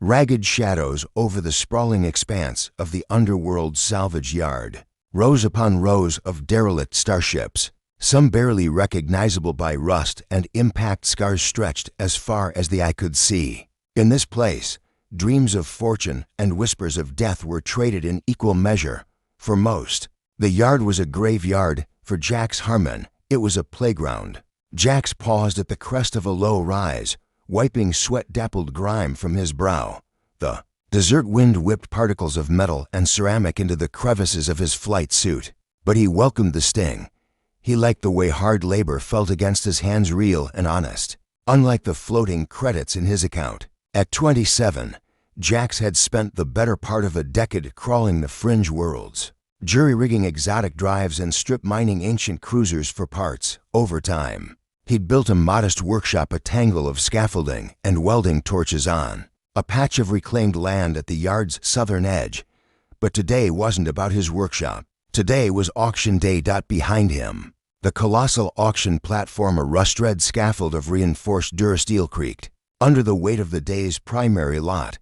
Ragged shadows over the sprawling expanse of the underworld salvage yard. Rows upon rows of derelict starships, some barely recognizable by rust and impact scars stretched as far as the eye could see. In this place, dreams of fortune and whispers of death were traded in equal measure. For most, the yard was a graveyard. For Jax Harmon, it was a playground. Jax paused at the crest of a low rise, wiping sweat-dappled grime from his brow. The desert wind whipped particles of metal and ceramic into the crevices of his flight suit. But he welcomed the sting. He liked the way hard labor felt against his hands, real and honest, unlike the floating credits in his account. At 27, Jax had spent the better part of a decade crawling the fringe worlds, jury-rigging exotic drives and strip-mining ancient cruisers for parts. Over time, he'd built a modest workshop, a tangle of scaffolding and welding torches on a patch of reclaimed land at the yard's southern edge. But today wasn't about his workshop. Today was auction day. Behind him, the colossal auction platform, a rust-red scaffold of reinforced durasteel, creaked under the weight of the day's primary lot.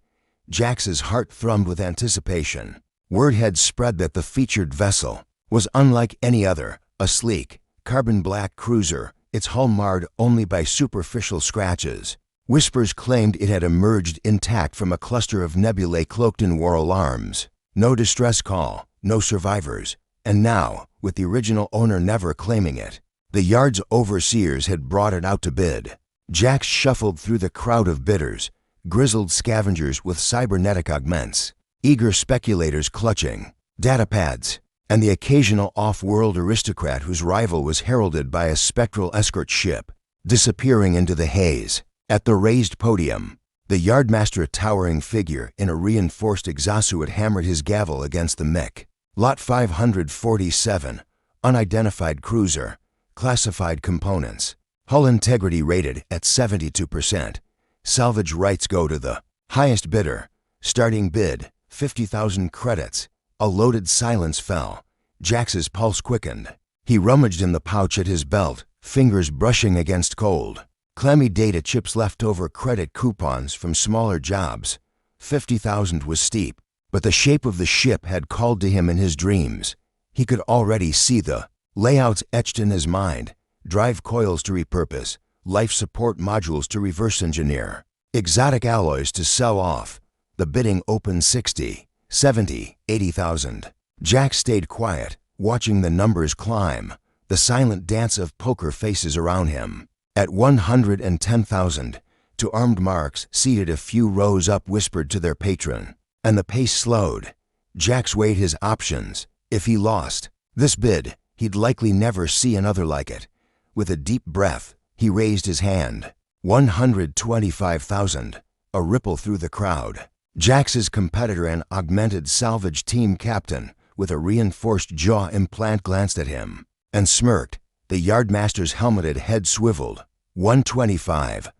Jax's heart thrummed with anticipation. Word had spread that the featured vessel was unlike any other, a sleek, carbon-black cruiser, its hull marred only by superficial scratches. Whispers claimed it had emerged intact from a cluster of nebulae cloaked in war alarms. No distress call, no survivors, and now, with the original owner never claiming it, the yard's overseers had brought it out to bid. Jax shuffled through the crowd of bidders, grizzled scavengers with cybernetic augments, eager speculators clutching datapads, and the occasional off-world aristocrat whose rival was heralded by a spectral escort ship, disappearing into the haze. At the raised podium, the yardmaster, a towering figure in a reinforced exosuit, hammered his gavel against the mic. Lot 547, unidentified cruiser, classified components, hull integrity rated at 72%. Salvage rights go to the highest bidder. Starting bid, 50,000 credits. A loaded silence fell. Jax's pulse quickened. He rummaged in the pouch at his belt, fingers brushing against cold, clammy data chips, leftover credit coupons from smaller jobs. 50,000 was steep, but the shape of the ship had called to him in his dreams. He could already see the layouts etched in his mind: drive coils to repurpose, life support modules to reverse engineer, exotic alloys to sell off. The bidding opened 60, 70, 80,000. Jax stayed quiet, watching the numbers climb, the silent dance of poker faces around him. At 110,000, two armed marks seated a few rows up whispered to their patron, and the pace slowed. Jax weighed his options. If he lost this bid, he'd likely never see another like it. With a deep breath, he raised his hand. 125,000. A ripple through the crowd. Jax's competitor, an augmented salvage team captain with a reinforced jaw implant, glanced at him and smirked. The yardmaster's helmeted head swiveled. 125.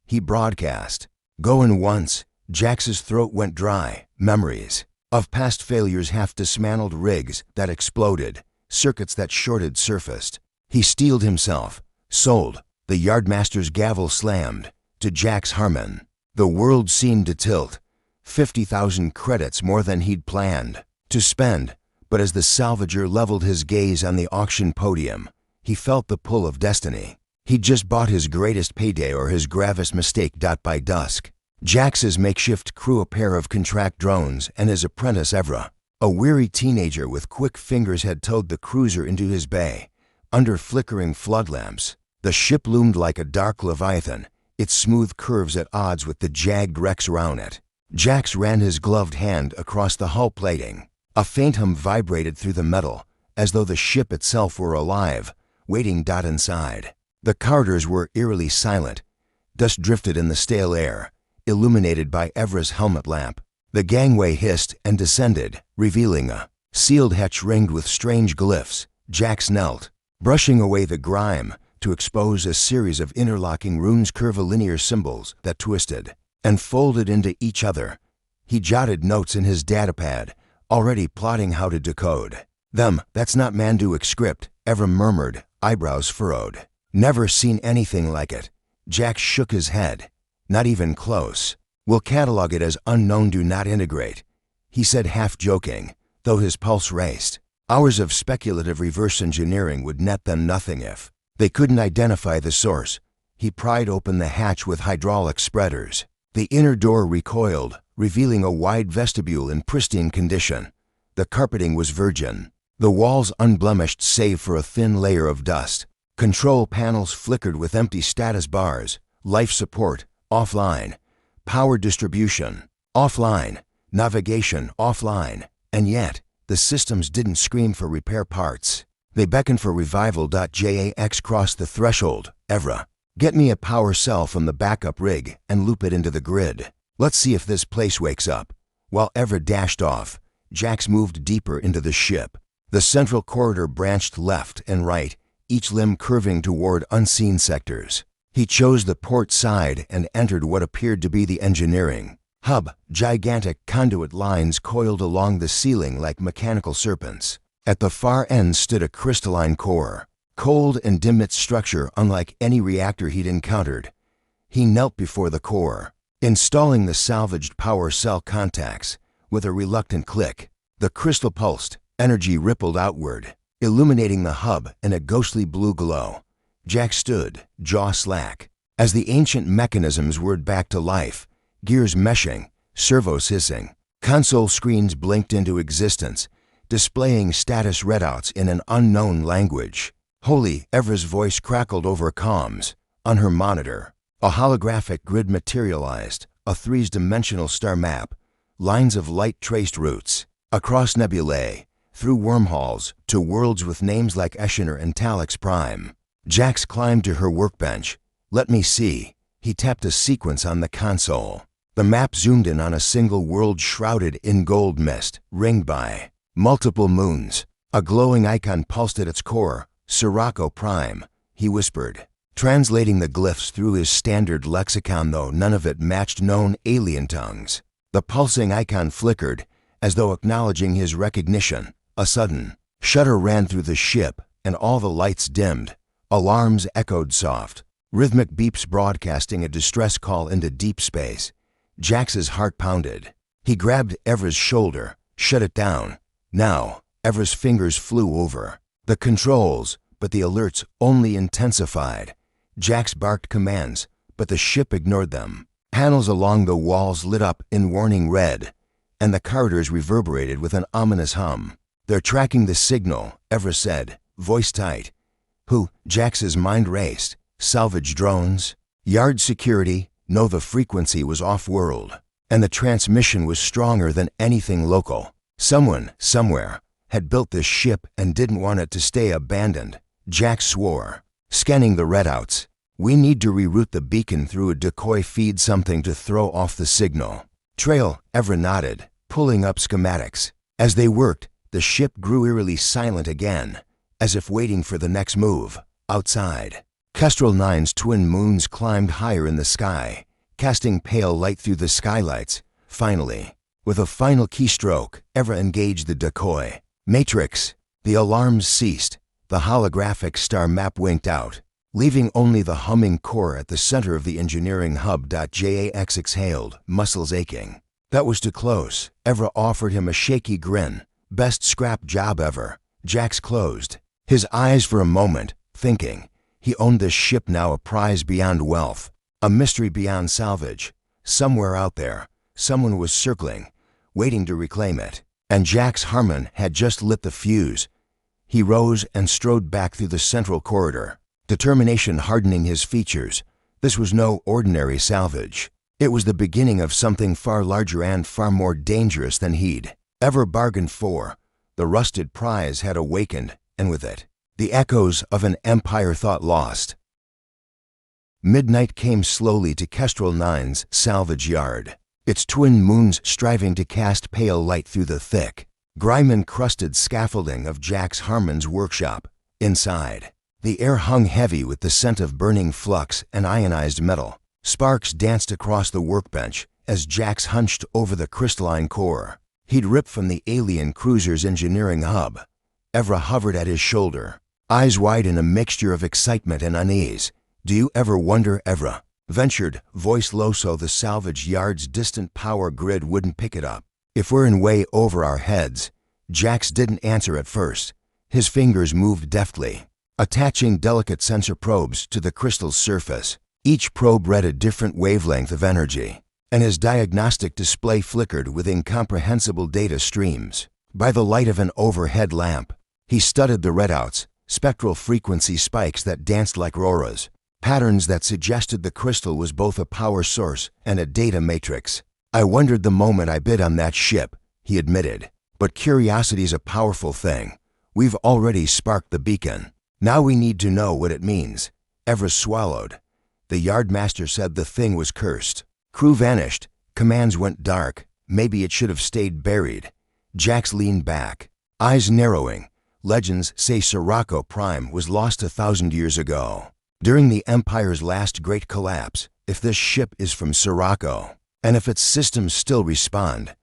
He broadcast. Going once. Jax's throat went dry. Memories of past failures, half-dismantled rigs that exploded, circuits that shorted surfaced. He steeled himself. Sold. The yardmaster's gavel slammed. To Jax Harmon, the world seemed to tilt. 50,000 credits, more than he'd planned to spend. But as the salvager leveled his gaze on the auction podium, he felt the pull of destiny. He'd just bought his greatest payday, or his gravest mistake. By dusk, Jax's makeshift crew, a pair of contract drones, and his apprentice Evra, a weary teenager with quick fingers, had towed the cruiser into his bay. Under flickering floodlamps, the ship loomed like a dark leviathan, its smooth curves at odds with the jagged wrecks around it. Jax ran his gloved hand across the hull plating. A faint hum vibrated through the metal, as though the ship itself were alive, waiting. Inside, the corridors were eerily silent. Dust drifted in the stale air, illuminated by Evra's helmet lamp. The gangway hissed and descended, revealing a sealed hatch ringed with strange glyphs. Jax knelt, brushing away the grime, to expose a series of interlocking runes, curvilinear symbols that twisted and folded into each other. He jotted notes in his datapad, already plotting how to decode them. That's not Manduic script, Evra murmured, eyebrows furrowed. Never seen anything like it. Jax shook his head. Not even close. We'll catalog it as unknown, do not integrate, he said, half joking, though his pulse raced. Hours of speculative reverse engineering would net them nothing if they couldn't identify the source. He pried open the hatch with hydraulic spreaders. The inner door recoiled, revealing a wide vestibule in pristine condition. The carpeting was virgin, the walls unblemished save for a thin layer of dust. Control panels flickered with empty status bars. Life support, offline. Power distribution, offline. Navigation, offline. And yet, the systems didn't scream for repair parts. They beckoned for revival. JAX crossed the threshold. Evra, get me a power cell from the backup rig and loop it into the grid. Let's see if this place wakes up. While Evra dashed off, Jax moved deeper into the ship. The central corridor branched left and right, each limb curving toward unseen sectors. He chose the port side and entered what appeared to be the engineering hub. Gigantic conduit lines coiled along the ceiling like mechanical serpents. At the far end stood a crystalline core, cold and dim, its structure unlike any reactor he'd encountered. He knelt before the core, installing the salvaged power cell contacts. With a reluctant click, the crystal pulsed, energy rippled outward, illuminating the hub in a ghostly blue glow. Jack stood, jaw slack, as the ancient mechanisms whirred back to life, gears meshing, servos hissing. Console screens blinked into existence, displaying status readouts in an unknown language. Holy, Evra's voice crackled over comms. On her monitor, a holographic grid materialized, a three-dimensional star map, lines of light traced routes, across nebulae, through wormholes, to worlds with names like Eshener and Talix Prime. Jax climbed to her workbench. Let me see. He tapped a sequence on the console. The map zoomed in on a single world shrouded in gold mist, ringed by multiple moons. A glowing icon pulsed at its core. Sirocco Prime, he whispered, translating the glyphs through his standard lexicon, though none of it matched known alien tongues. The pulsing icon flickered, as though acknowledging his recognition. A sudden shudder ran through the ship, and all the lights dimmed. Alarms echoed soft, rhythmic beeps broadcasting a distress call into deep space. Jax's heart pounded. He grabbed Evra's shoulder, shut it down. Now, Evra's fingers flew over the controls, but the alerts only intensified. Jax barked commands, but the ship ignored them. Panels along the walls lit up in warning red, and the corridors reverberated with an ominous hum. They're tracking the signal, Evra said, voice tight. Who? Jax's mind raced. Salvage drones? Yard security? No, the frequency was off-world, and the transmission was stronger than anything local. Someone, somewhere, had built this ship and didn't want it to stay abandoned. Jax swore, scanning the readouts. We need to reroute the beacon through a decoy feed, something to throw off the signal. Trail, Evra nodded, pulling up schematics. As they worked, the ship grew eerily silent again, as if waiting for the next move. Outside, Kestrel 9's twin moons climbed higher in the sky, casting pale light through the skylights. Finally, with a final keystroke, Evra engaged the decoy. Matrix. The alarms ceased. The holographic star map winked out, leaving only the humming core at the center of the engineering hub. Jax exhaled, muscles aching. That was too close. Evra offered him a shaky grin. Best scrap job ever. Jax closed his eyes for a moment, thinking. He owned this ship now, a prize beyond wealth, a mystery beyond salvage. Somewhere out there, someone was circling, waiting to reclaim it. And Jax Harmon had just lit the fuse. He rose and strode back through the central corridor, determination hardening his features. This was no ordinary salvage. It was the beginning of something far larger and far more dangerous than he'd ever bargained for. The rusted prize had awakened, and with it, the echoes of an empire thought lost. Midnight came slowly to Kestrel 9's salvage yard, its twin moons striving to cast pale light through the thick, grime-encrusted scaffolding of Jax Harmon's workshop. Inside, the air hung heavy with the scent of burning flux and ionized metal. Sparks danced across the workbench as Jax hunched over the crystalline core he'd ripped from the alien cruiser's engineering hub. Evra hovered at his shoulder, eyes wide in a mixture of excitement and unease. Do you ever wonder, Evra, Ventured, voice low so the salvage yard's distant power grid wouldn't pick it up. If we're in way over our heads. Jax didn't answer at first. His fingers moved deftly, attaching delicate sensor probes to the crystal's surface. Each probe read a different wavelength of energy, and his diagnostic display flickered with incomprehensible data streams. By the light of an overhead lamp, he studied the readouts, spectral frequency spikes that danced like auroras, patterns that suggested the crystal was both a power source and a data matrix. I wondered the moment I bid on that ship, he admitted. But curiosity's a powerful thing. We've already sparked the beacon. Now we need to know what it means. Evra swallowed. The yardmaster said the thing was cursed. Crew vanished. Commands went dark. Maybe it should have stayed buried. Jax leaned back, eyes narrowing. Legends say Sirocco Prime was lost 1,000 years ago. During the Empire's last great collapse, if this ship is from Sirocco, and if its systems still respond,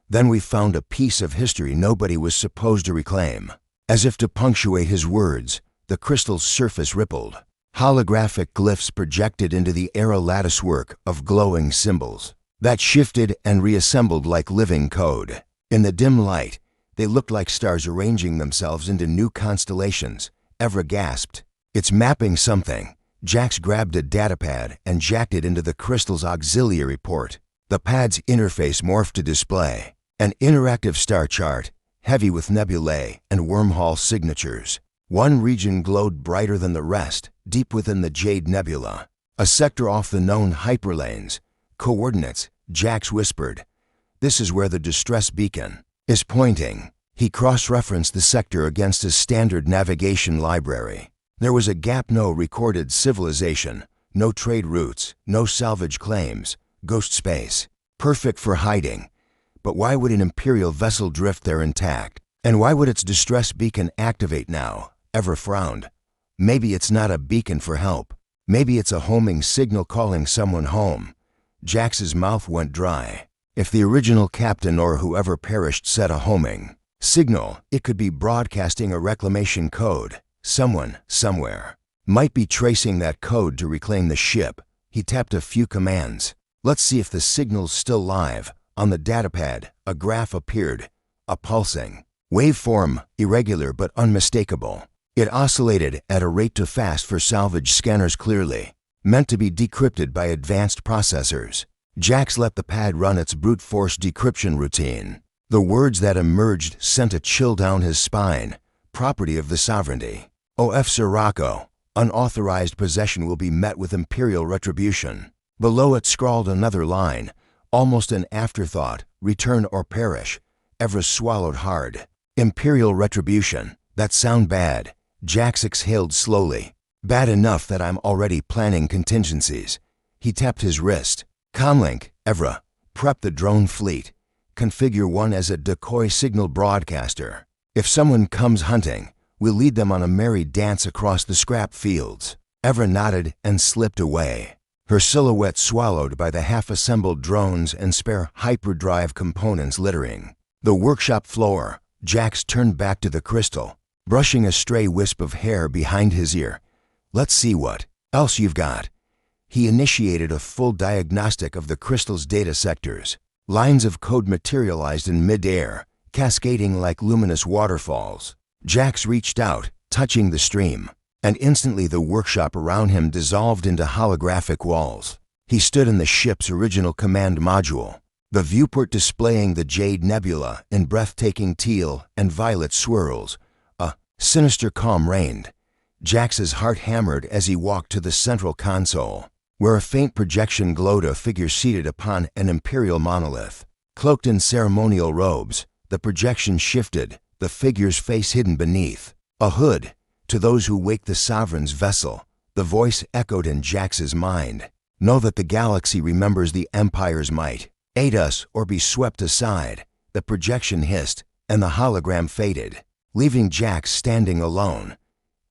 then we found a piece of history nobody was supposed to reclaim. As if to punctuate his words, the crystal's surface rippled. Holographic glyphs projected into the era latticework of glowing symbols that shifted and reassembled like living code. In the dim light, they looked like stars arranging themselves into new constellations. Evra gasped. It's mapping something. Jax grabbed a datapad and jacked it into the crystal's auxiliary port. The pad's interface morphed to display an interactive star chart, heavy with nebulae and wormhole signatures. One region glowed brighter than the rest, deep within the Jade Nebula. A sector off the known hyperlanes. Coordinates, Jax whispered. This is where the distress beacon is pointing. He cross-referenced the sector against his standard navigation library. There was a gap: no recorded civilization, no trade routes, no salvage claims, ghost space. Perfect for hiding. But why would an Imperial vessel drift there intact? And why would its distress beacon activate now? Evra frowned. Maybe it's not a beacon for help. Maybe it's a homing signal calling someone home. Jax's mouth went dry. If the original captain or whoever perished set a homing signal, it could be broadcasting a reclamation code. Someone, somewhere, might be tracing that code to reclaim the ship. He tapped a few commands. Let's see if the signal's still live. On the datapad, a graph appeared. A pulsing waveform, irregular but unmistakable. It oscillated at a rate too fast for salvage scanners clearly, meant to be decrypted by advanced processors. Jax let the pad run its brute force decryption routine. The words that emerged sent a chill down his spine. Property of the sovereignty. O.F. Sirocco. Unauthorized possession will be met with Imperial retribution. Below it scrawled another line, almost an afterthought. Return or perish. Evra swallowed hard. Imperial retribution. That sound bad. Jax exhaled slowly. Bad enough that I'm already planning contingencies. He tapped his wrist. Comlink, Evra. Prep the drone fleet. Configure one as a decoy signal broadcaster. If someone comes hunting, we'll lead them on a merry dance across the scrap fields. Evra nodded and slipped away, her silhouette swallowed by the half-assembled drones and spare hyperdrive components littering the workshop floor. Jax turned back to the crystal, brushing a stray wisp of hair behind his ear. Let's see what else you've got. He initiated a full diagnostic of the crystal's data sectors. Lines of code materialized in mid-air, cascading like luminous waterfalls. Jax reached out, touching the stream, and instantly the workshop around him dissolved into holographic walls. He stood in the ship's original command module, the viewport displaying the Jade Nebula in breathtaking teal and violet swirls. A sinister calm reigned. Jax's heart hammered as he walked to the central console, where a faint projection glowed a figure seated upon an Imperial monolith. Cloaked in ceremonial robes, the projection shifted, the figure's face hidden beneath a hood. To those who wake the Sovereign's vessel, the voice echoed in Jax's mind. Know that the galaxy remembers the Empire's might. Aid us or be swept aside. The projection hissed, and the hologram faded, leaving Jax standing alone.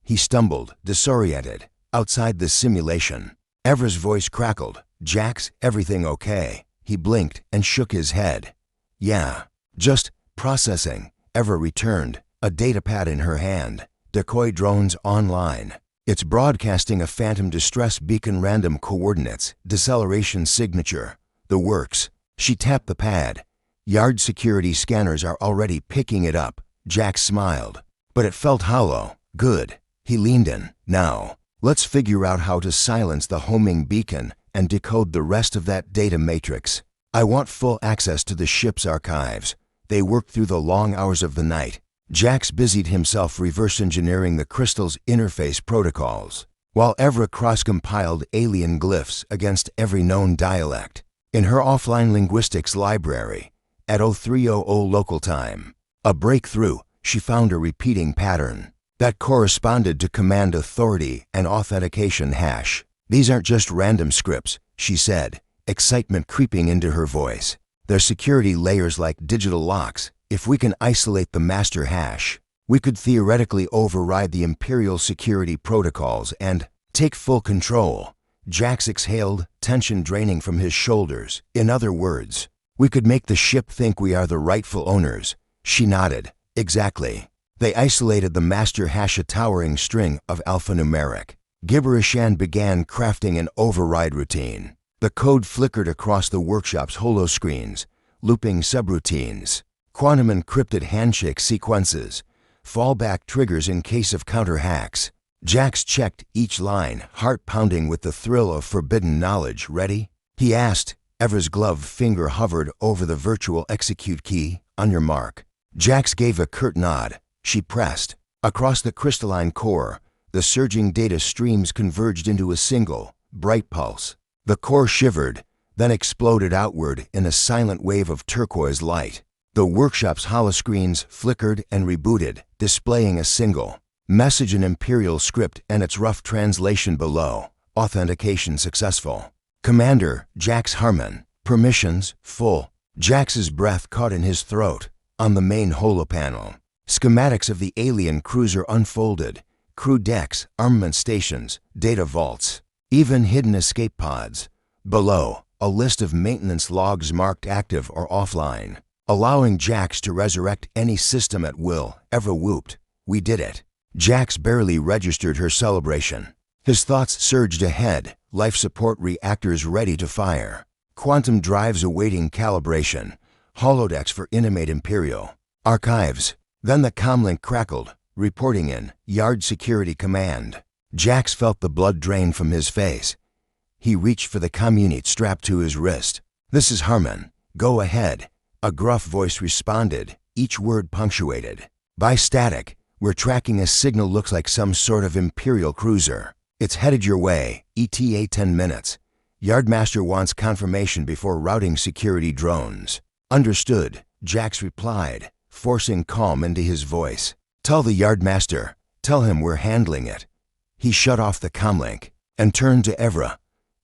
He stumbled, disoriented, outside the simulation. Evra's voice crackled. Jax, everything okay? He blinked and shook his head. Yeah, just processing. Evra returned, a datapad in her hand. Decoy drones online. It's broadcasting a phantom distress beacon, random coordinates, deceleration signature, the works. She tapped the pad. Yard security scanners are already picking it up. Jack smiled. But it felt hollow. Good. He leaned in. Now, let's figure out how to silence the homing beacon and decode the rest of that data matrix. I want full access to the ship's archives. They worked through the long hours of the night. Jax busied himself reverse engineering the crystal's interface protocols, while Evra cross-compiled alien glyphs against every known dialect. In her offline linguistics library, at 0300 local time, a breakthrough, she found a repeating pattern that corresponded to command authority and authentication hash. These aren't just random scripts, she said, excitement creeping into her voice. They're security layers like digital locks. If we can isolate the master hash, we could theoretically override the Imperial security protocols and take full control. Jax exhaled, tension draining from his shoulders. In other words, we could make the ship think we are the rightful owners. She nodded. Exactly. They isolated the master hash, a towering string of alphanumeric gibberish, and began crafting an override routine. The code flickered across the workshop's holoscreens, looping subroutines, quantum encrypted handshake sequences, fallback triggers in case of counter hacks. Jax checked each line, heart pounding with the thrill of forbidden knowledge. Ready? He asked. Evra's gloved finger hovered over the virtual execute key. On your mark. Jax gave a curt nod. She pressed. Across the crystalline core, the surging data streams converged into a single, bright pulse. The core shivered, then exploded outward in a silent wave of turquoise light. The workshop's holoscreens flickered and rebooted, displaying a single message, an Imperial script and its rough translation below. Authentication successful. Commander, Jax Harmon. Permissions, full. Jax's breath caught in his throat. On the main holopanel, schematics of the alien cruiser unfolded. Crew decks, armament stations, data vaults, even hidden escape pods. Below, a list of maintenance logs marked active or offline, allowing Jax to resurrect any system at will. Evra whooped. We did it. Jax barely registered her celebration. His thoughts surged ahead, life support reactors ready to fire, quantum drives awaiting calibration, holodecks for intimate Imperial archives. Then the comlink crackled, reporting in Yard Security Command. Jax felt the blood drain from his face. He reached for the communite strapped to his wrist. This is Harmon. Go ahead. A gruff voice responded, each word punctuated by static. We're tracking a signal, looks like some sort of Imperial cruiser. It's headed your way. ETA 10 minutes. Yardmaster wants confirmation before routing security drones. Understood, Jax replied, forcing calm into his voice. Tell the Yardmaster. Tell him we're handling it. He shut off the comlink and turned to Evra.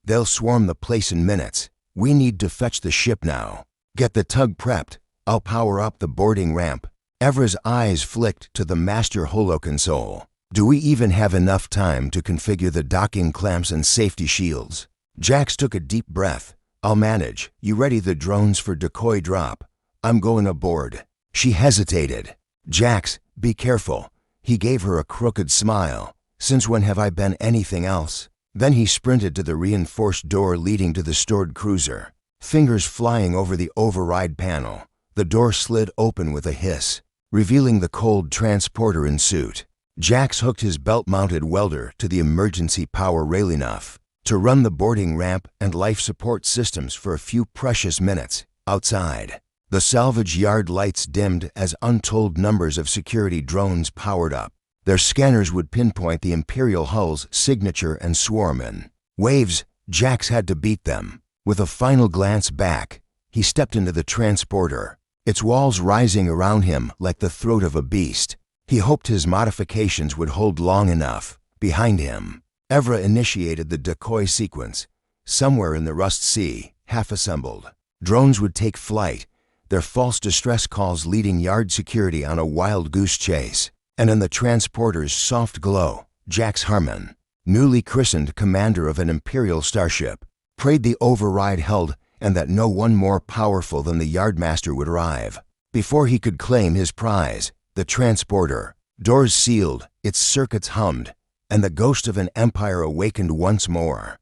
They'll swarm the place in minutes. We need to fetch the ship now. Get the tug prepped. I'll power up the boarding ramp. Evra's eyes flicked to the master holoconsole. Do we even have enough time to configure the docking clamps and safety shields? Jax took a deep breath. I'll manage. You ready the drones for decoy drop? I'm going aboard. She hesitated. Jax, be careful. He gave her a crooked smile. Since when have I been anything else? Then he sprinted to the reinforced door leading to the stored cruiser. Fingers flying over the override panel, the door slid open with a hiss, revealing the cold transporter in suit. Jax hooked his belt-mounted welder to the emergency power rail enough to run the boarding ramp and life support systems for a few precious minutes. Outside, the salvage yard lights dimmed as untold numbers of security drones powered up. Their scanners would pinpoint the Imperial hull's signature and swarm in waves. Jax had to beat them. With a final glance back, he stepped into the transporter, its walls rising around him like the throat of a beast. He hoped his modifications would hold long enough. Behind him, Evra initiated the decoy sequence. Somewhere in the Rust Sea, half assembled, drones would take flight, their false distress calls leading yard security on a wild goose chase. And in the transporter's soft glow, Jax Harmon, newly christened commander of an Imperial starship, prayed the override held and that no one more powerful than the Yardmaster would arrive. Before he could claim his prize, the transporter, doors sealed, its circuits hummed, and the ghost of an empire awakened once more.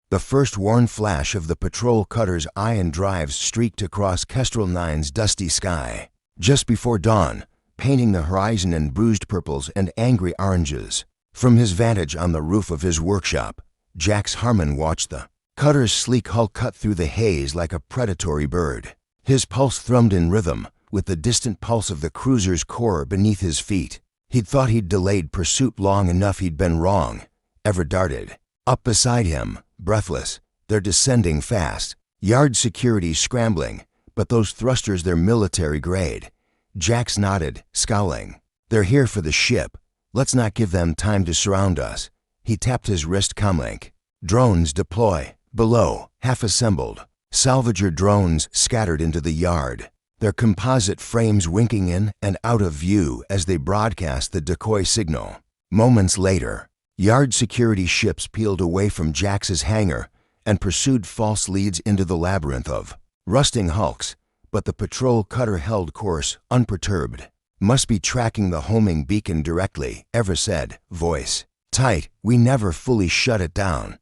The first worn flash of the patrol cutter's ion drives streaked across Kestrel 9's dusty sky, just before dawn, painting the horizon in bruised purples and angry oranges. From his vantage on the roof of his workshop, Jax Harmon watched the cutter's sleek hull cut through the haze like a predatory bird. His pulse thrummed in rhythm with the distant pulse of the cruiser's core beneath his feet. He'd thought he'd delayed pursuit long enough. He'd been wrong. Ever darted up beside him, breathless. They're descending fast. Yard security scrambling, but those thrusters, they're military grade. Jax nodded, scowling. They're here for the ship. Let's not give them time to surround us. He tapped his wrist comlink. Drones deploy. Below, half assembled. Salvager drones scattered into the yard, their composite frames winking in and out of view as they broadcast the decoy signal. Moments later, yard security ships peeled away from Jax's hangar and pursued false leads into the labyrinth of rusting hulks, but the patrol cutter held course, unperturbed. Must be tracking the homing beacon directly, Ever said, voice tight. We never fully shut it down.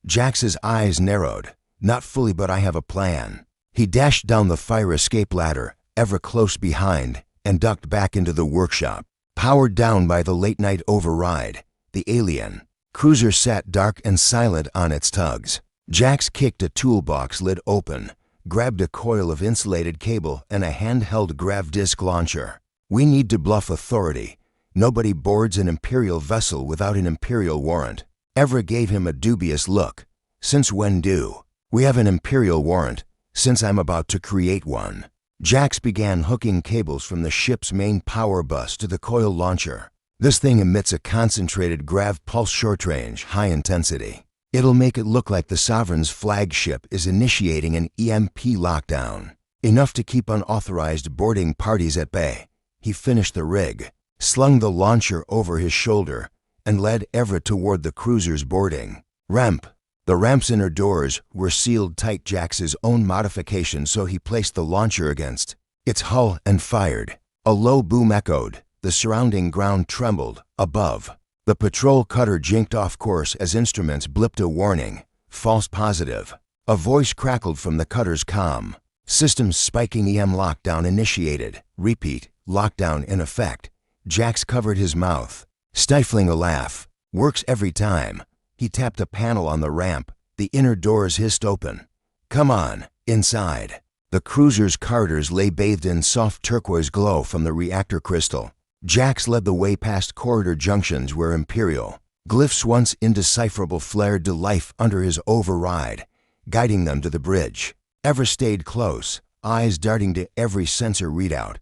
Jax's eyes narrowed. Not fully, but I have a plan. He dashed down the fire escape ladder, Ever close behind, and ducked back into the workshop. Powered down by the late-night override, the alien cruiser sat dark and silent on its tugs. Jax kicked a toolbox lid open, grabbed a coil of insulated cable and a handheld grav disc launcher. We need to bluff authority. Nobody boards an Imperial vessel without an Imperial warrant. Ever gave him a dubious look. Since when do we have an Imperial warrant? Since I'm about to create one. Jax began hooking cables from the ship's main power bus to the coil launcher. This thing emits a concentrated grav pulse short-range, high-intensity. It'll make it look like the Sovereign's flagship is initiating an EMP lockdown. Enough to keep unauthorized boarding parties at bay. He finished the rig, slung the launcher over his shoulder, and led Everett toward the cruiser's boarding ramp. The ramp's inner doors were sealed tight. Jax's own modification, so he placed the launcher against its hull and fired. A low boom echoed. The surrounding ground trembled. Above, the patrol cutter jinked off course as instruments blipped a warning. False positive. A voice crackled from the cutter's comm. Systems spiking. EM lockdown initiated. Repeat. Lockdown in effect. Jax covered his mouth, stifling a laugh. Works every time. He tapped a panel on the ramp. The inner doors hissed open. Come on, inside. The cruiser's corridors lay bathed in soft turquoise glow from the reactor crystal. Jax led the way past corridor junctions where Imperial glyphs once indecipherable flared to life under his override, guiding them to the bridge. Ever stayed close, eyes darting to every sensor readout.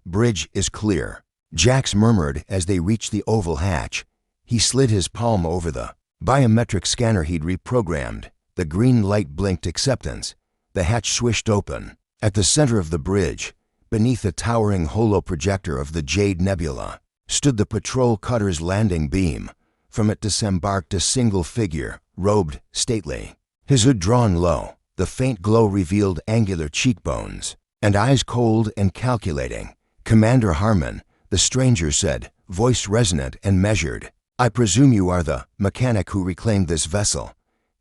Bridge is clear, Jax murmured as they reached the oval hatch. He slid his palm over the biometric scanner he'd reprogrammed. The green light blinked acceptance. The hatch swished open. At the center of the bridge, beneath the towering holoprojector of the Jade Nebula, stood the patrol cutter's landing beam. From it disembarked a single figure, robed, stately. His hood drawn low, the faint glow revealed angular cheekbones, and eyes cold and calculating. Commander Harmon, the stranger said, voice resonant and measured. I presume you are the mechanic who reclaimed this vessel.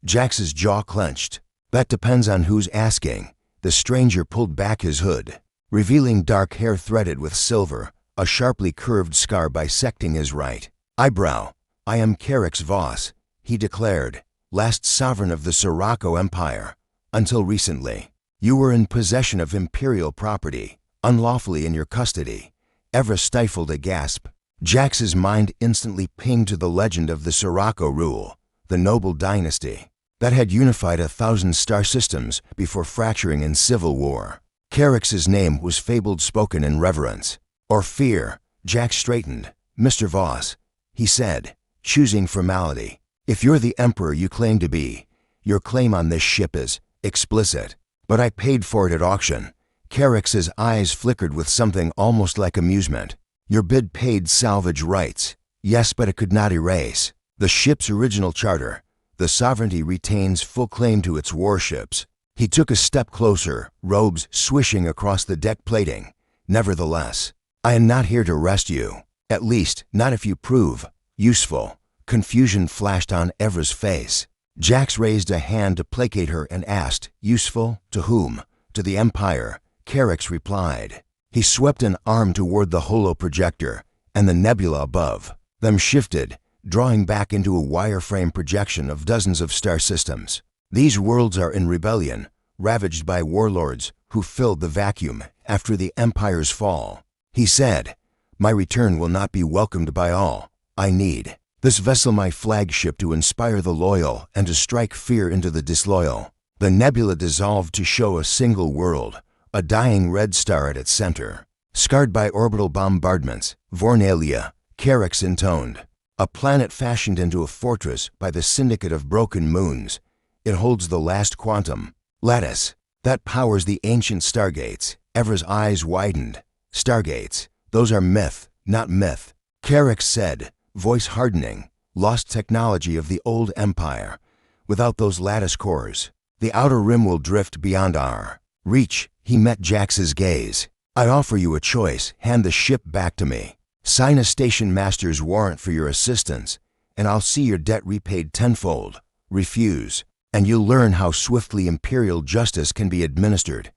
Jax's jaw clenched. That depends on who's asking. The stranger pulled back his hood, revealing dark hair threaded with silver, a sharply curved scar bisecting his right eyebrow. I am Carix Voss, he declared, last sovereign of the Sirocco Empire. Until recently, you were in possession of Imperial property, unlawfully in your custody. Ever stifled a gasp. Jax's mind instantly pinged to the legend of the Sirocco rule, the noble dynasty that had unified 1,000 star systems before fracturing in civil war. Carix's name was fabled, spoken in reverence or fear. Jax straightened. Mr. Voss, he said, choosing formality. If you're the emperor you claim to be, your claim on this ship is explicit. But I paid for it at auction. Carix's eyes flickered with something almost like amusement. Your bid paid salvage rights. Yes, but it could not erase the ship's original charter. The sovereignty retains full claim to its warships. He took a step closer, robes swishing across the deck plating. Nevertheless, I am not here to arrest you. At least, not if you prove Useful. Confusion flashed on Evra's face. Jax raised a hand to placate her and asked, "Useful? To whom?" "To the Empire," Carrick's replied. He swept an arm toward the holoprojector and the nebula above. Them shifted, drawing back into a wireframe projection of dozens of star systems. These worlds are in rebellion, ravaged by warlords who filled the vacuum after the Empire's fall. He said, "My return will not be welcomed by all. I need this vessel, my flagship, to inspire the loyal and to strike fear into the disloyal." The nebula dissolved to show a single world, a dying red star at its center. "Scarred by orbital bombardments, Vornalia," Carrick's intoned. "A planet fashioned into a fortress by the syndicate of broken moons. It holds the last quantum lattice that powers the ancient stargates." Evra's eyes widened. "Stargates, those are myth, not myth," Carrick said, voice hardening. "Lost technology of the old empire. Without those lattice cores, the outer rim will drift beyond our reach." He met Jax's gaze. "I offer you a choice. Hand the ship back to me. Sign a station master's warrant for your assistance, and I'll see your debt repaid tenfold. Refuse, and you'll learn how swiftly imperial justice can be administered."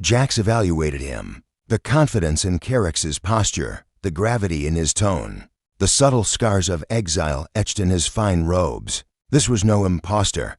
Jax evaluated him. The confidence in Carrick's posture, the gravity in his tone, the subtle scars of exile etched in his fine robes. This was no impostor.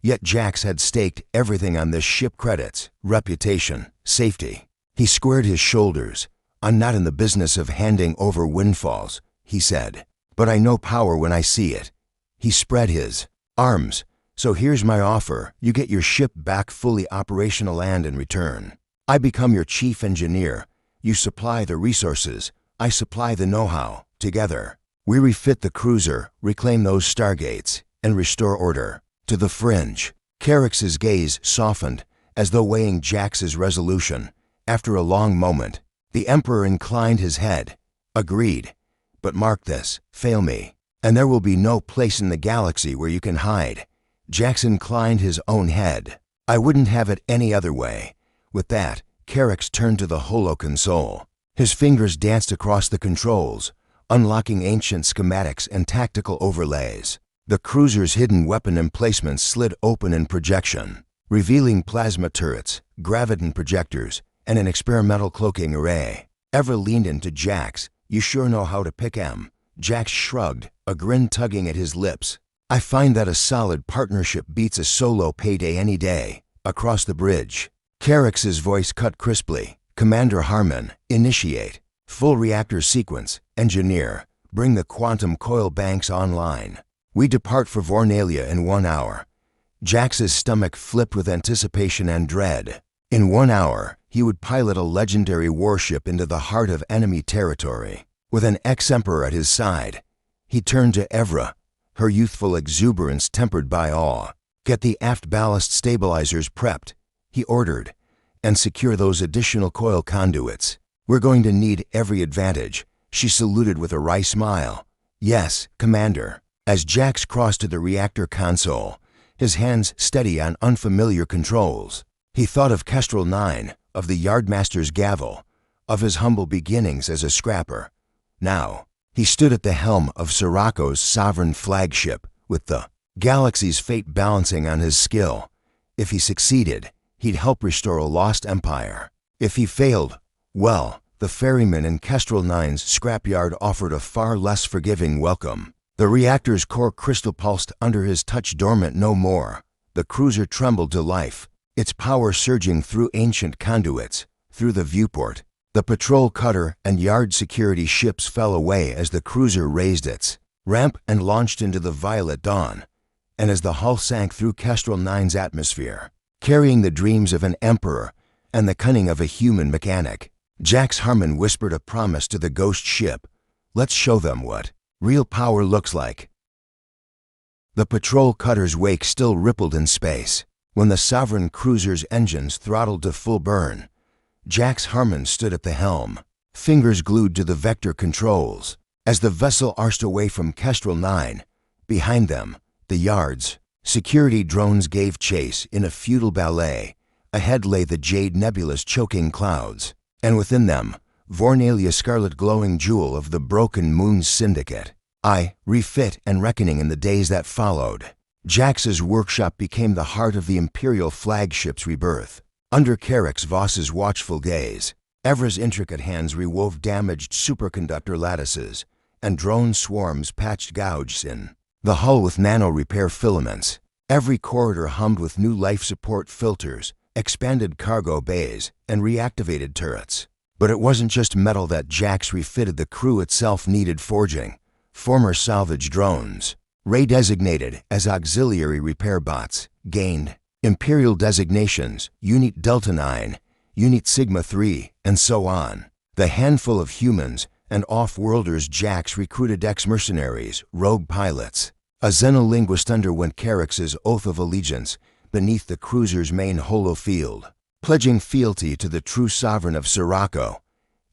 Yet Jax had staked everything on this ship: credits, reputation, safety. He squared his shoulders. "I'm not in the business of handing over windfalls," he said, "but I know power when I see it." He spread his arms. "So here's my offer. You get your ship back fully operational, and in return, I become your chief engineer. You supply the resources, I supply the know-how. Together, we refit the cruiser, reclaim those stargates, and restore order." To the fringe, Carrick's gaze softened, as though weighing Jax's resolution. After a long moment, the Emperor inclined his head. "Agreed. But mark this, fail me, and there will be no place in the galaxy where you can hide." Jax inclined his own head. "I wouldn't have it any other way." With that, Carrick turned to the holo-console. His fingers danced across the controls, unlocking ancient schematics and tactical overlays. The cruiser's hidden weapon emplacements slid open in projection, revealing plasma turrets, graviton projectors, and an experimental cloaking array. Evra leaned into Jax. "You sure know how to pick 'em." Jax shrugged, a grin tugging at his lips. "I find that a solid partnership beats a solo payday any day." Across the bridge, Carrick's voice cut crisply. "Commander Harmon, initiate. Full reactor sequence. Engineer, bring the quantum coil banks online. We depart for Vornalia in 1 hour." Jax's stomach flipped with anticipation and dread. In 1 hour, he would pilot a legendary warship into the heart of enemy territory. With an ex-emperor at his side, he turned to Evra, her youthful exuberance tempered by awe. "Get the aft ballast stabilizers prepped," he ordered, "and secure those additional coil conduits. We're going to need every advantage." She saluted with a wry smile. "Yes, Commander." As Jax crossed to the reactor console, his hands steady on unfamiliar controls, he thought of Kestrel 9, of the Yardmaster's gavel, of his humble beginnings as a scrapper. Now, he stood at the helm of Sirocco's sovereign flagship, with the galaxy's fate balancing on his skill. If he succeeded, he'd help restore a lost empire. If he failed, well, the ferryman in Kestrel 9's scrapyard offered a far less forgiving welcome. The reactor's core crystal pulsed under his touch, dormant no more. The cruiser trembled to life, its power surging through ancient conduits, through the viewport. The patrol cutter and yard security ships fell away as the cruiser raised its ramp and launched into the violet dawn. And as the hull sank through Kestrel 9's atmosphere, carrying the dreams of an emperor and the cunning of a human mechanic, Jax Harmon whispered a promise to the ghost ship. "Let's show them what real power looks like." The patrol cutter's wake still rippled in space. When the sovereign cruiser's engines throttled to full burn, Jax Harmon stood at the helm, fingers glued to the vector controls. As the vessel arced away from Kestrel 9, behind them, the yards, security drones gave chase in a futile ballet. Ahead lay the Jade Nebula's choking clouds, and within them, Vornalia, scarlet glowing jewel of the broken moon's syndicate. refit and reckoning in the days that followed. Jax's workshop became the heart of the Imperial flagship's rebirth. Under Carrick's Voss's watchful gaze, Evra's intricate hands rewove damaged superconductor lattices, and drone swarms patched gouges in the hull with nano-repair filaments. Every corridor hummed with new life support filters, expanded cargo bays, and reactivated turrets. But it wasn't just metal that Jax refitted. The crew itself needed forging. Former salvage drones, Ray-designated as auxiliary repair bots, gained Imperial designations, Unit Delta 9, Unit Sigma 3, and so on. The handful of humans and off-worlders Jax recruited ex-mercenaries, rogue pilots. A xenolinguist underwent Carrick's oath of allegiance beneath the cruiser's main holofield, pledging fealty to the true sovereign of Sirocco.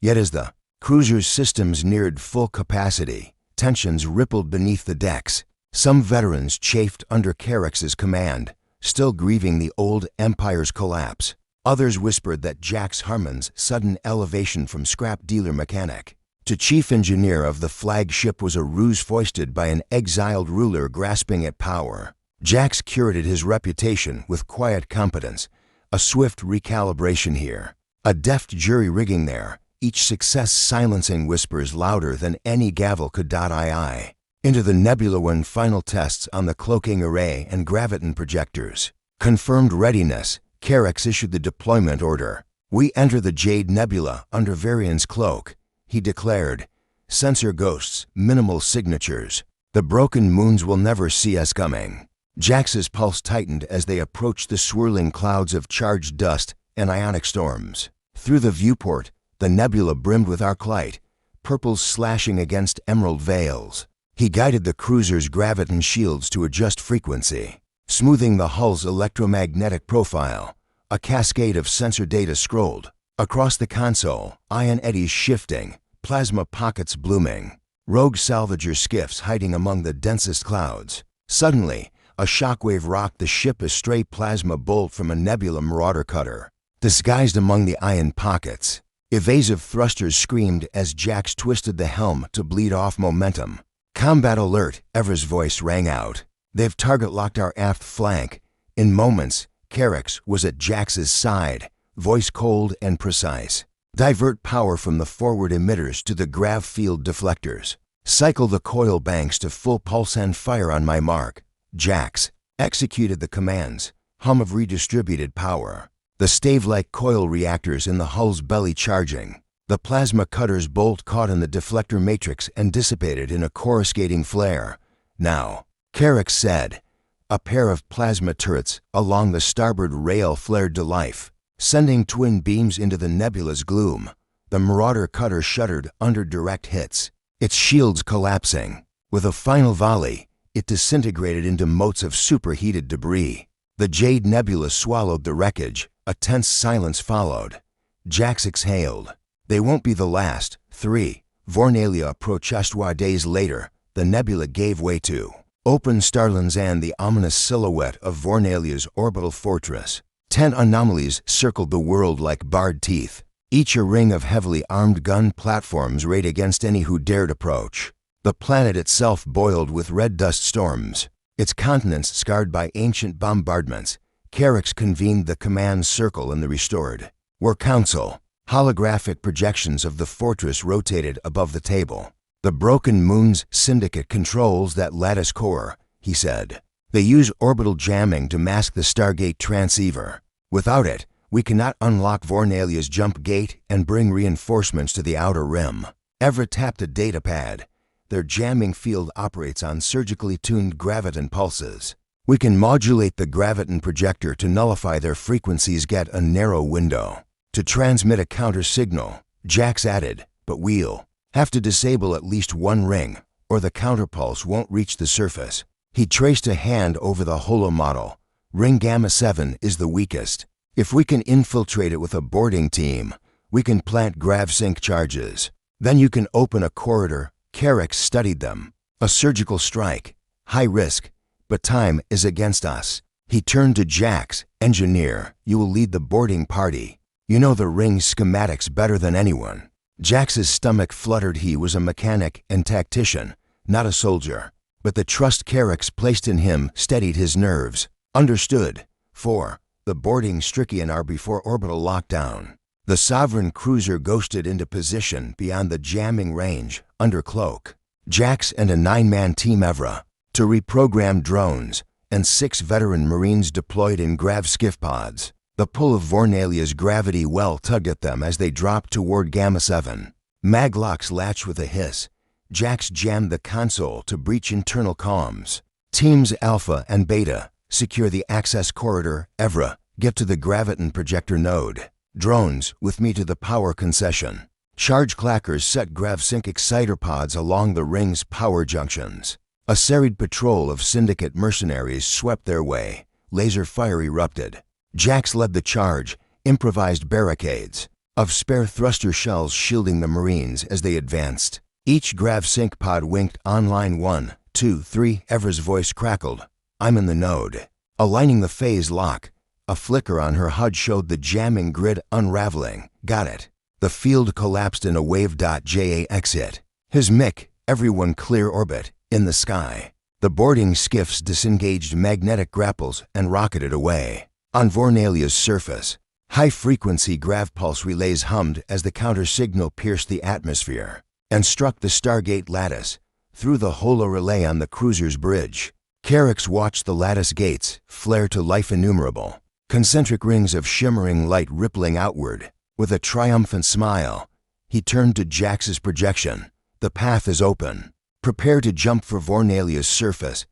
Yet as the cruiser's systems neared full capacity, tensions rippled beneath the decks. Some veterans chafed under Carrick's command, still grieving the old Empire's collapse. Others whispered that Jax Harmon's sudden elevation from scrap dealer mechanic to chief engineer of the flagship was a ruse foisted by an exiled ruler grasping at power. Jax curated his reputation with quiet competence, a swift recalibration here, a deft jury-rigging there, each success silencing whispers louder than any gavel could. II. Into the Nebula 1 final tests on the cloaking array and graviton projectors. Confirmed readiness, Carrick's issued the deployment order. "We enter the Jade Nebula under Varian's cloak," he declared. "Sensor ghosts, minimal signatures. The broken moons will never see us coming." Jax's pulse tightened as they approached the swirling clouds of charged dust and ionic storms. Through the viewport, the nebula brimmed with arc light, purples slashing against emerald veils. He guided the cruiser's graviton shields to adjust frequency, smoothing the hull's electromagnetic profile. A cascade of sensor data scrolled across the console, ion eddies shifting, plasma pockets blooming, rogue salvager skiffs hiding among the densest clouds. Suddenly, a shockwave rocked the ship, a stray plasma bolt from a Nebula Marauder cutter, disguised among the ion pockets. Evasive thrusters screamed as Jax twisted the helm to bleed off momentum. "Combat alert," Evra's voice rang out. "They've target-locked our aft flank." In moments, Carrick's was at Jax's side, voice cold and precise. "Divert power from the forward emitters to the grav field deflectors. Cycle the coil banks to full pulse and fire on my mark." Jax executed the commands, hum of redistributed power. The stave-like coil reactors in the hull's belly charging. The plasma cutter's bolt caught in the deflector matrix and dissipated in a coruscating flare. "Now," Carrick said. A pair of plasma turrets along the starboard rail flared to life, sending twin beams into the nebula's gloom. The Marauder cutter shuddered under direct hits, its shields collapsing. With a final volley, it disintegrated into motes of superheated debris. The Jade Nebula swallowed the wreckage. A tense silence followed. Jax exhaled. "They won't be the last." 3. Vornalia approached HFY days later. The nebula gave way to open starlands and the ominous silhouette of Vornalia's orbital fortress. 10 anomalies circled the world like barred teeth, each a ring of heavily armed gun platforms arrayed against any who dared approach. The planet itself boiled with red dust storms, its continents scarred by ancient bombardments. Carrick's convened the command circle in the restored War Council. Holographic projections of the fortress rotated above the table. "The Broken Moons Syndicate controls that lattice core," he said. "They use orbital jamming to mask the Stargate transceiver. Without it, we cannot unlock Vornalia's jump gate and bring reinforcements to the outer rim." Evra tapped a data pad. "Their jamming field operates on surgically tuned graviton pulses. We can modulate the graviton projector to nullify their frequencies, get a narrow window to transmit a counter signal." Jax added, "But we'll have to disable at least one ring, or the counterpulse won't reach the surface." He traced a hand over the holo model. "Ring Gamma 7 is the weakest. If we can infiltrate it with a boarding team, we can plant grav-sync charges. Then you can open a corridor." Carrick studied them. "A surgical strike. High risk, but time is against us." He turned to Jax. "Engineer, you will lead the boarding party. You know the ring schematics better than anyone." Jax's stomach fluttered. He was a mechanic and tactician, not a soldier. But the trust Carrick's placed in him steadied his nerves. Understood. 4. The boarding Strikian before orbital lockdown. The Sovereign cruiser ghosted into position beyond the jamming range, under cloak. Jax and a 9-man Team Evra, to reprogram drones, and 6 veteran Marines deployed in grav skiff pods. The pull of Vornalia's gravity well tugged at them as they dropped toward Gamma 7. Maglocks latched with a hiss. Jax jammed the console to breach internal comms. Teams Alpha and Beta, secure the access corridor. Evra, get to the graviton projector node. Drones, with me to the power concession. Charge clackers set grav-sync exciter pods along the ring's power junctions. A serried patrol of Syndicate mercenaries swept their way. Laser fire erupted. Jax led the charge, improvised barricades of spare thruster shells shielding the Marines as they advanced. Each grav-sync pod winked online. 1, 2, 3. Evra's voice crackled. I'm in the node. Aligning the phase lock. A flicker on her HUD showed the jamming grid unraveling. Got it. The field collapsed in a wave. JAX hit. His mic, everyone clear orbit, in the sky. The boarding skiffs disengaged magnetic grapples and rocketed away. On Vornalia's surface, high-frequency grav pulse relays hummed as the counter-signal pierced the atmosphere and struck the Stargate lattice, through the holo relay on the cruiser's bridge. Carrick's watched the lattice gates flare to life innumerable, concentric rings of shimmering light rippling outward. With a triumphant smile, he turned to Jax's projection. The path is open. Prepare to jump for Vornalia's surface.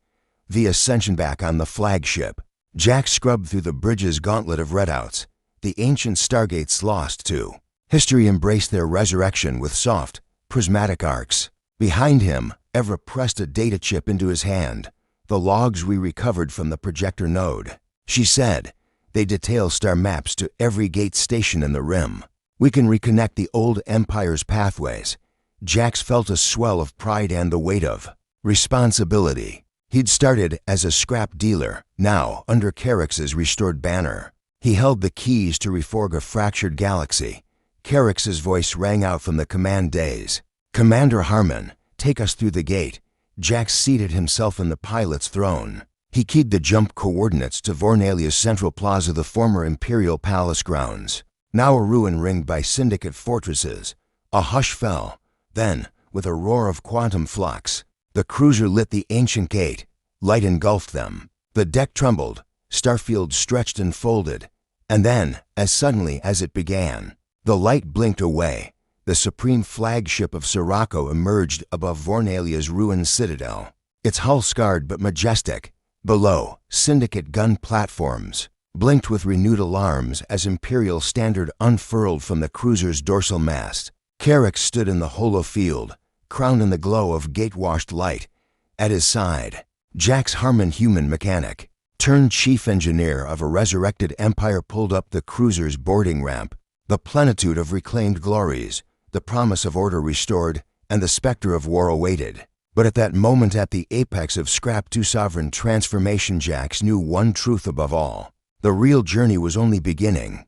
The ascension back on the flagship. Jax scrubbed through the bridge's gauntlet of redouts. The ancient Stargates lost too. History embraced their resurrection with soft, prismatic arcs. Behind him, Evra pressed a data chip into his hand. The logs we recovered from the projector node. She said, they detail star maps to every gate station in the rim. We can reconnect the old Empire's pathways. Jax felt a swell of pride and the weight of responsibility. He'd started as a scrap dealer, now under Carrick's restored banner. He held the keys to reforge a fractured galaxy. Carrick's voice rang out from the command days. Commander Harmon, take us through the gate. Jax seated himself in the pilot's throne. He keyed the jump coordinates to Vornalia's central plaza, the former Imperial Palace grounds. Now a ruin ringed by Syndicate fortresses. A hush fell. Then, with a roar of quantum flux, the cruiser lit the ancient gate. Light engulfed them. The deck trembled. Starfield stretched and folded. And then, as suddenly as it began, the light blinked away. The supreme flagship of Sirocco emerged above Vornalia's ruined citadel. Its hull scarred but majestic. Below, Syndicate gun platforms blinked with renewed alarms as Imperial standard unfurled from the cruiser's dorsal mast. Carrick stood in the holo field, crowned in the glow of gate-washed light. At his side, Jax Harmon, human mechanic, turned chief engineer of a resurrected empire, pulled up the cruiser's boarding ramp. The plenitude of reclaimed glories, the promise of order restored, and the specter of war awaited. But at that moment, at the apex of Scrap 2 Sovereign transformation, Jax knew one truth above all. The real journey was only beginning.